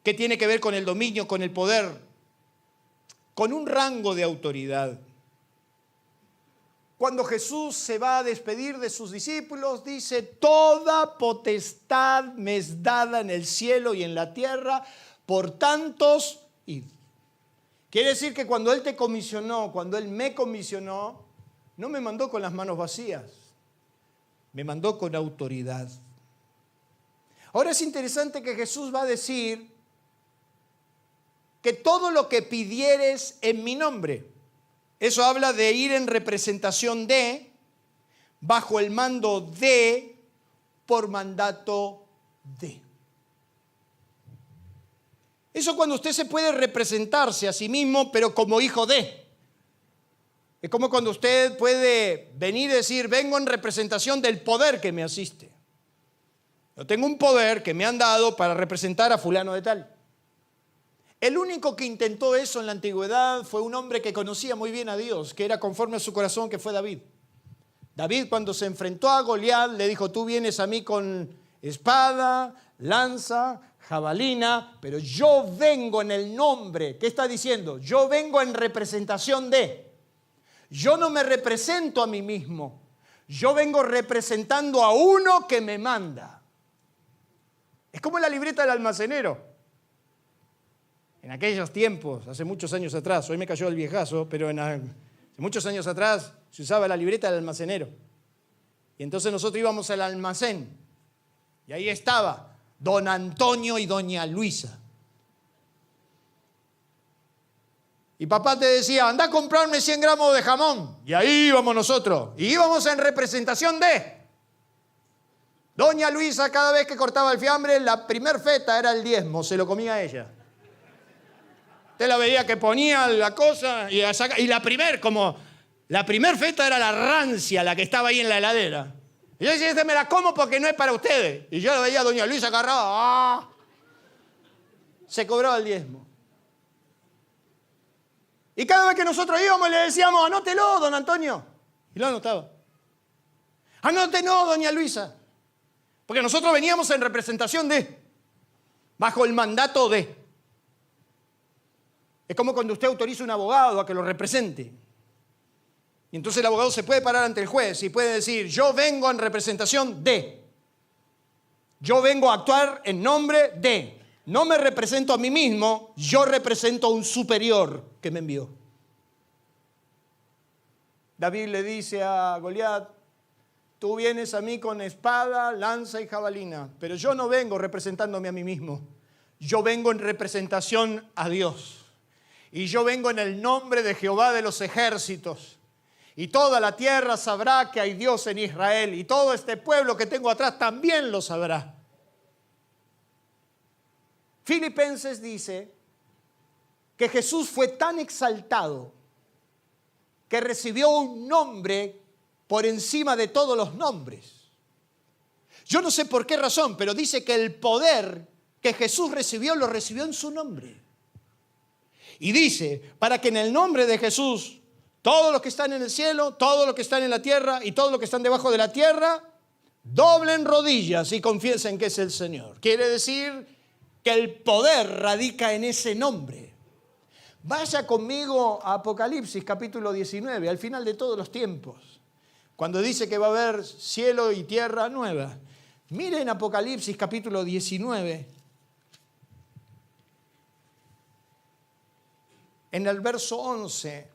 que tiene que ver con el dominio, con el poder, con un rango de autoridad. Cuando Jesús se va a despedir de sus discípulos, dice, toda potestad me es dada en el cielo y en la tierra, por tantos id. Quiere decir que cuando Él te comisionó, cuando Él me comisionó, no me mandó con las manos vacías, me mandó con autoridad. Ahora es interesante que Jesús va a decir que todo lo que pidieres en mi nombre, eso habla de ir en representación de, bajo el mando de, por mandato de. Eso cuando usted se puede representarse a sí mismo, pero como hijo de. Es como cuando usted puede venir y decir, vengo en representación del poder que me asiste. Yo tengo un poder que me han dado para representar a fulano de tal. El único que intentó eso en la antigüedad fue un hombre que conocía muy bien a Dios, que era conforme a su corazón, que fue David. David, cuando se enfrentó a Goliat, le dijo, tú vienes a mí con espada, lanza, jabalina, pero yo vengo en el nombre. ¿Qué está diciendo? Yo vengo en representación de. Yo no me represento a mí mismo. Yo vengo representando a uno que me manda. Es como la libreta del almacenero. En aquellos tiempos, hace muchos años atrás, hoy me cayó el viejazo, pero hace muchos años atrás se usaba la libreta del almacenero. Y entonces nosotros íbamos al almacén. Y ahí estaba don Antonio y doña Luisa. Y papá te decía, anda a comprarme 100 gramos de jamón. Y ahí íbamos nosotros. Y íbamos en representación de. Doña Luisa, cada vez que cortaba el fiambre, la primer feta era el diezmo, se lo comía ella. Usted la veía que ponía la cosa y la primer feta era la rancia, la que estaba ahí en la heladera. Y yo decía, esta me la como porque no es para ustedes. Y yo la veía a doña Luisa agarraba, se cobraba el diezmo. Y cada vez que nosotros íbamos le decíamos, anótelo, don Antonio. Y lo anotaba. Anótelo, doña Luisa. Porque nosotros veníamos en representación de, bajo el mandato de. Es como cuando usted autoriza a un abogado a que lo represente. Y entonces el abogado se puede parar ante el juez y puede decir, yo vengo en representación de. Yo vengo a actuar en nombre de. No me represento a mí mismo, yo represento a un superior que me envió. David le dice a Goliat, tú vienes a mí con espada, lanza y jabalina, pero yo no vengo representándome a mí mismo. Yo vengo en representación a Dios. Y yo vengo en el nombre de Jehová de los ejércitos. Y toda la tierra sabrá que hay Dios en Israel. Y todo este pueblo que tengo atrás también lo sabrá. Filipenses dice que Jesús fue tan exaltado que recibió un nombre por encima de todos los nombres. Yo no sé por qué razón, pero dice que el poder que Jesús recibió, lo recibió en su nombre. Y dice, para que en el nombre de Jesús, todos los que están en el cielo, todos los que están en la tierra y todos los que están debajo de la tierra, doblen rodillas y confiesen que es el Señor. Quiere decir que el poder radica en ese nombre. Vaya conmigo a Apocalipsis capítulo 19, al final de todos los tiempos, cuando dice que va a haber cielo y tierra nueva. Miren Apocalipsis capítulo 19, en el verso 11.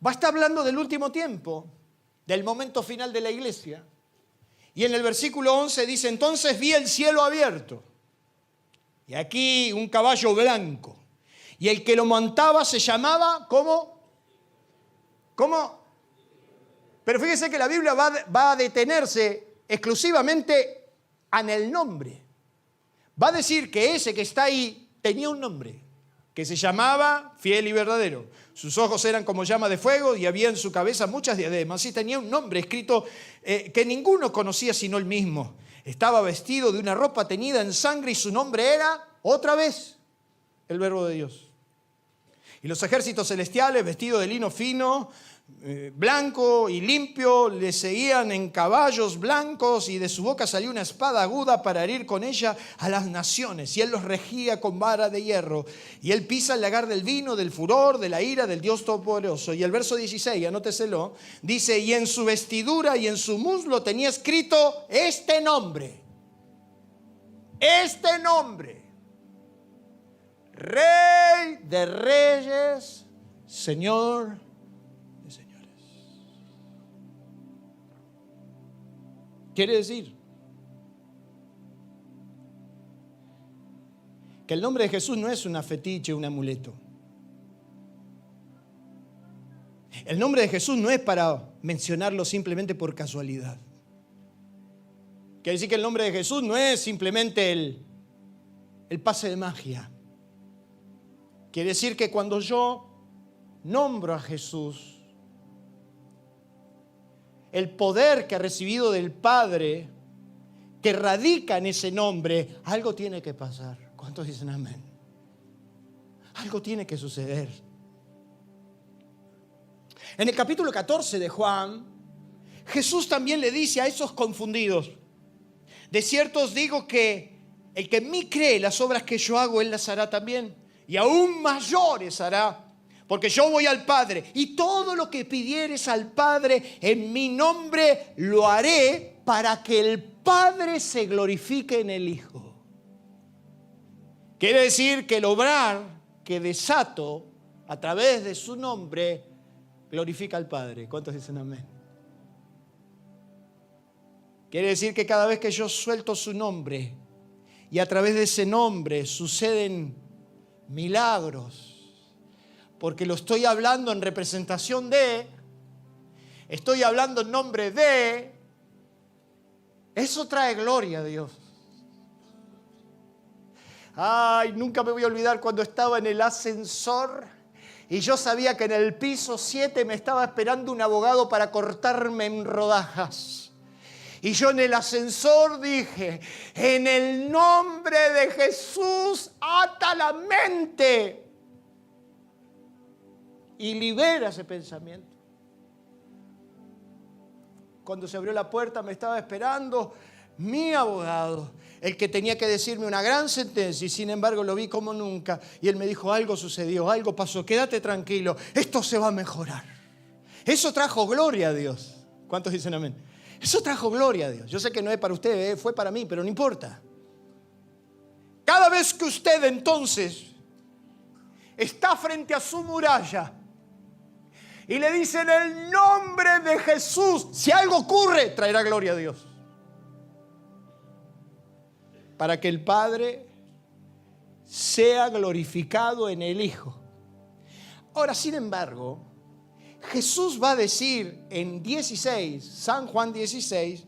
Va a estar hablando del último tiempo, del momento final de la iglesia. Y en el versículo 11 dice, entonces vi el cielo abierto. Y aquí un caballo blanco. Y el que lo montaba se llamaba, ¿cómo? ¿Cómo? Pero fíjese que la Biblia va a detenerse exclusivamente en el nombre. Va a decir que ese que está ahí tenía un nombre, que se llamaba Fiel y Verdadero. Sus ojos eran como llama de fuego y había en su cabeza muchas diademas. Y tenía un nombre escrito que ninguno conocía sino él mismo. Estaba vestido de una ropa teñida en sangre y su nombre era, otra vez, el Verbo de Dios. Y los ejércitos celestiales, vestidos de lino fino, blanco y limpio, le seguían en caballos blancos y de su boca salió una espada aguda para herir con ella a las naciones. Y él los regía con vara de hierro. Y él pisa el lagar del vino, del furor, de la ira del Dios Todopoderoso. Y el verso 16, anóteselo, dice, y en su vestidura y en su muslo tenía escrito este nombre. Este nombre. Rey de reyes, Señor de señores. Quiere decir que el nombre de Jesús no es una fetiche, un amuleto. El nombre de Jesús no es para mencionarlo simplemente por casualidad. Quiere decir que el nombre de Jesús no es simplemente el pase de magia. Quiere decir que cuando yo nombro a Jesús, el poder que ha recibido del Padre, que radica en ese nombre, algo tiene que pasar. ¿Cuántos dicen amén? Algo tiene que suceder. En el capítulo 14 de Juan, Jesús también le dice a esos confundidos, de cierto os digo que el que en mí cree, las obras que yo hago, él las hará también. Y aún mayores hará, porque yo voy al Padre. Y todo lo que pidieres al Padre en mi nombre, lo haré para que el Padre se glorifique en el Hijo. Quiere decir que el obrar que desato a través de su nombre, glorifica al Padre. ¿Cuántos dicen amén? Quiere decir que cada vez que yo suelto su nombre, y a través de ese nombre suceden milagros, porque lo estoy hablando en representación de, estoy hablando en nombre de, eso trae gloria a Dios. Ay, nunca me voy a olvidar cuando estaba en el ascensor y yo sabía que en el piso 7 me estaba esperando un abogado para cortarme en rodajas. Y yo en el ascensor dije, en el nombre de Jesús, ata la mente y libera ese pensamiento. Cuando se abrió la puerta me estaba esperando mi abogado, el que tenía que decirme una gran sentencia, y sin embargo lo vi como nunca. Y él me dijo, algo sucedió, algo pasó, quédate tranquilo, esto se va a mejorar. Eso trajo gloria a Dios. ¿Cuántos dicen amén? Eso trajo gloria a Dios. Yo sé que no es para usted, fue para mí, pero no importa. Cada vez que usted entonces está frente a su muralla y le dice en el nombre de Jesús, si algo ocurre, traerá gloria a Dios. Para que el Padre sea glorificado en el Hijo. Ahora, sin embargo, Jesús va a decir en 16, San Juan 16,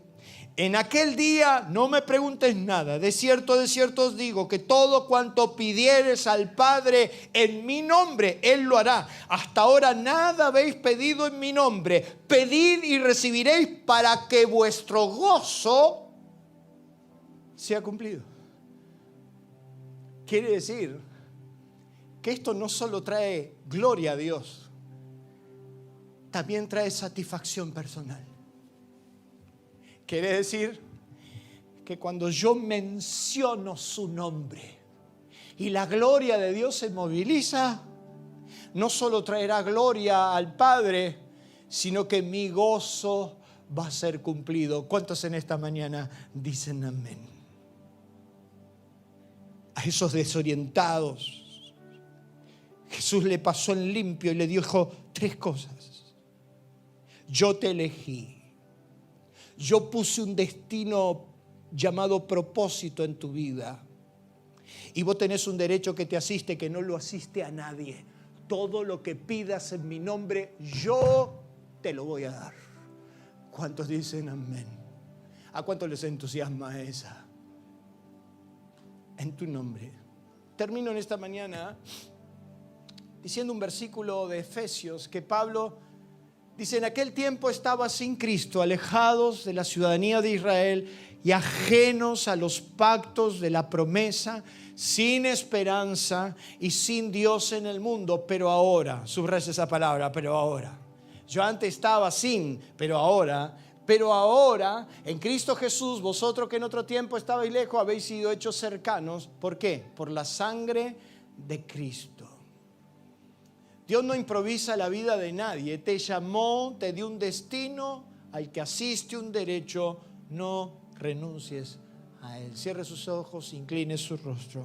En aquel día no me preguntes nada. De cierto os digo que todo cuanto pidieres al Padre en mi nombre, Él lo hará. Hasta ahora nada habéis pedido en mi nombre. Pedid y recibiréis para que vuestro gozo sea cumplido. Quiere decir que esto no solo trae gloria a Dios, también trae satisfacción personal. Quiere decir que cuando yo menciono su nombre y la gloria de Dios se moviliza, no solo traerá gloria al Padre, sino que mi gozo va a ser cumplido. ¿Cuántos en esta mañana dicen amén? A esos desorientados, Jesús le pasó en limpio y le dijo 3 cosas. Yo te elegí. Yo puse un destino llamado propósito en tu vida. Y vos tenés un derecho que te asiste, que no lo asiste a nadie. Todo lo que pidas en mi nombre, yo te lo voy a dar. ¿Cuántos dicen amén? ¿A cuántos les entusiasma esa? En tu nombre. Termino en esta mañana diciendo un versículo de Efesios que Pablo dice: en aquel tiempo estaba sin Cristo, alejados de la ciudadanía de Israel y ajenos a los pactos de la promesa, sin esperanza y sin Dios en el mundo. Pero ahora, subraya esa palabra, pero ahora. Yo antes estaba sin, pero ahora en Cristo Jesús, vosotros que en otro tiempo estabais lejos, habéis sido hechos cercanos. ¿Por qué? Por la sangre de Cristo. Dios no improvisa la vida de nadie. Te llamó, te dio un destino al que asiste un derecho. No renuncies a Él. Cierre sus ojos, incline su rostro.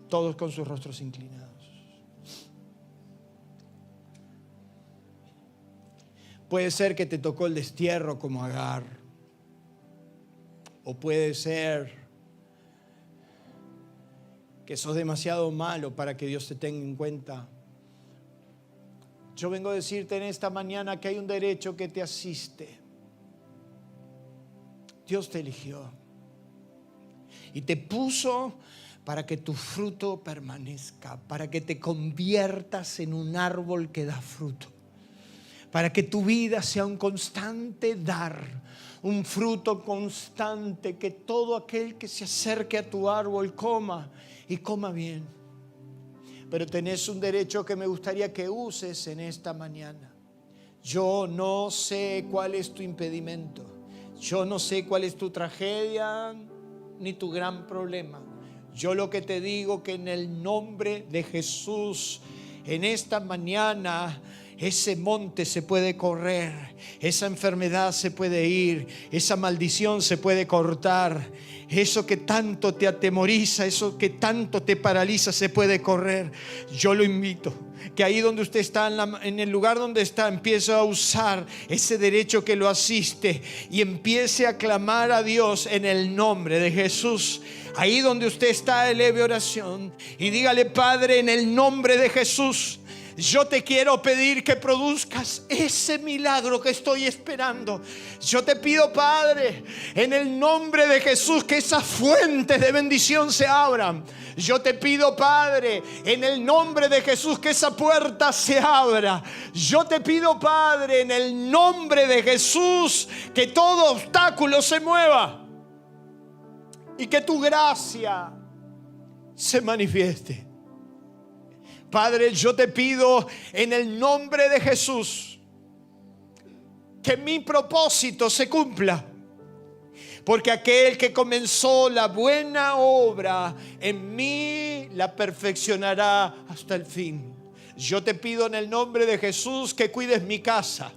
Todos con sus rostros inclinados. Puede ser que te tocó el destierro como Agar. O puede ser que sos demasiado malo para que Dios te tenga en cuenta. Yo vengo a decirte en esta mañana que hay un derecho que te asiste. Dios te eligió y te puso para que tu fruto permanezca, para que te conviertas en un árbol que da fruto, para que tu vida sea un constante dar, un fruto constante, que todo aquel que se acerque a tu árbol coma y coma bien. Pero tenés un derecho que me gustaría que uses en esta mañana. Yo no sé cuál es tu impedimento. Yo no sé cuál es tu tragedia ni tu gran problema. Yo lo que te digo que en el nombre de Jesús, en esta mañana, ese monte se puede correr, esa enfermedad se puede ir, esa maldición se puede cortar, eso que tanto te atemoriza, eso que tanto te paraliza se puede correr. Yo lo invito que ahí donde usted está, en el lugar donde está, empiece a usar ese derecho que lo asiste y empiece a clamar a Dios en el nombre de Jesús. Ahí donde usted está, eleve oración y dígale: Padre, en el nombre de Jesús, yo te quiero pedir que produzcas ese milagro que estoy esperando. Yo te pido, Padre, en el nombre de Jesús, que esas fuentes de bendición se abran. Yo te pido, Padre, en el nombre de Jesús, que esa puerta se abra. Yo te pido, Padre, en el nombre de Jesús, que todo obstáculo se mueva y que tu gracia se manifieste. Padre, yo te pido en el nombre de Jesús que mi propósito se cumpla, porque aquel que comenzó la buena obra en mí la perfeccionará hasta el fin. Yo te pido en el nombre de Jesús que cuides mi casa.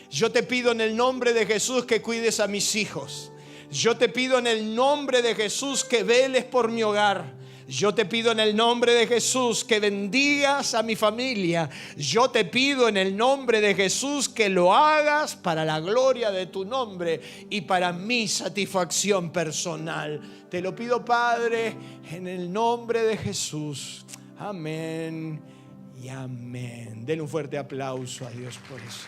Yo te pido en el nombre de Jesús que cuides a mis hijos. Yo te pido en el nombre de Jesús que veles por mi hogar. Yo te pido en el nombre de Jesús que bendigas a mi familia. Yo te pido en el nombre de Jesús que lo hagas para la gloria de tu nombre y para mi satisfacción personal. Te lo pido, Padre, en el nombre de Jesús. Amén y amén. Denle un fuerte aplauso a Dios por eso.